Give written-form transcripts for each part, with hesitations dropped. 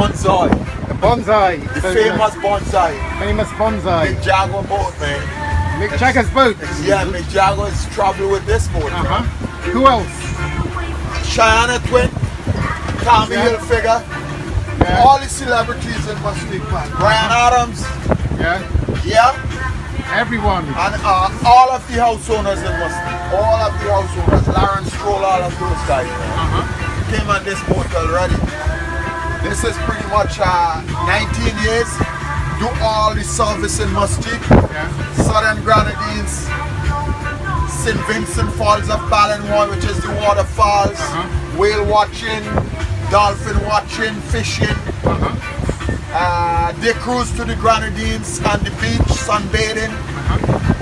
Bonsai. The Bonsai. The famous Bonsai. Famous Bonsai. Mick Jagger boat, man. Mick Jagger's boat. Yeah, Mick Jagger's travel with this boat. Who else? Cheyenne Twin, Tommy Hilfiger, all the celebrities in Mustique, man. Brian Adams. Yeah. Everyone. And all of the house owners in Mustique. All of the house owners. Lawrence Stroll, all of those guys. Came on this boat already. This is pretty much 19 years. Do all the service in Mustique. Southern Grenadines. St. Vincent Falls of Ballinroy, which is the waterfalls. Whale watching, dolphin watching, fishing. They cruise to the Grenadines and the beach, sunbathing.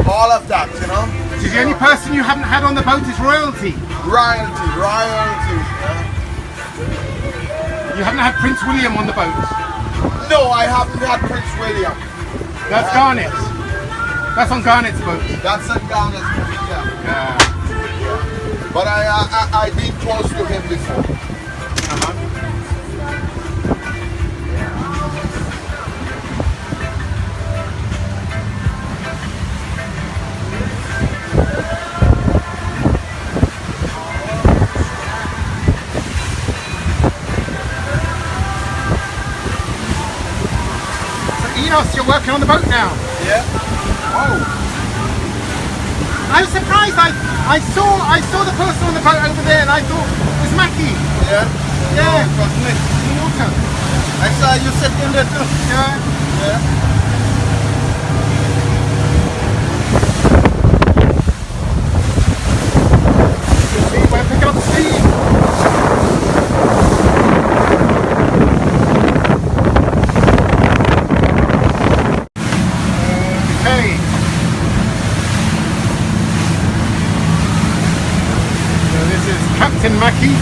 All of that, you know. So the only person you haven't had on the boat is royalty. Royalty. You haven't had Prince William on the boat? No, I haven't had Prince William. That's Garnet. That's on Garnet's boat. That's on Garnet's boat, yeah. But I've been close to him before. You're working on the boat now? Yeah. Whoa. I was surprised. I saw the person on the boat over there and I thought it was Mackie. Yeah? Yeah. It was me. In the water. I saw you sitting there too. Yeah. We're picking up steam. Captain Mackie.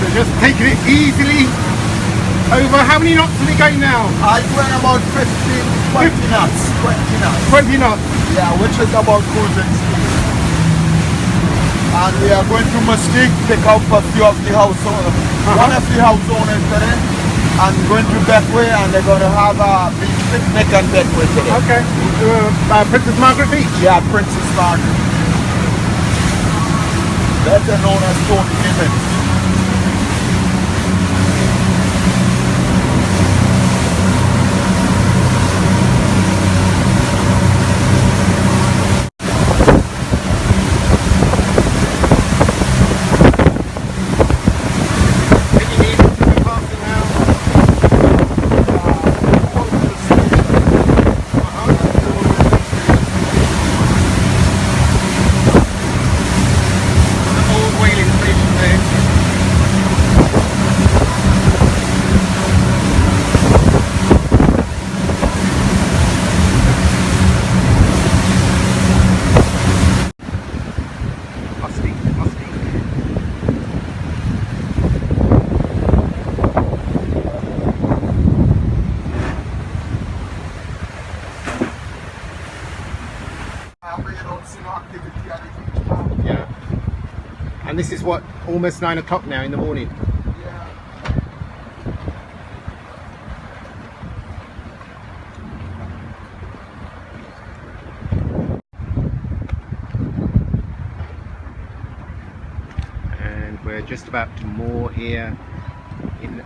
So just taking it easily over. How many knots are we going now? I went about 20 knots. 20 knots. Yeah, which is about cruising speed. And we are going to Mustique, pick up a few of the house owners. One of the house owners today. And going to Bequia, and they're going to have a beach picnic and Bequia today. Okay. Princess Margaret Beach? Yeah, Princess Margaret. Better known as Tony Gibbons. Yeah. And this is what, almost 9 o'clock now in the morning. Yeah. And we're just about to moor here in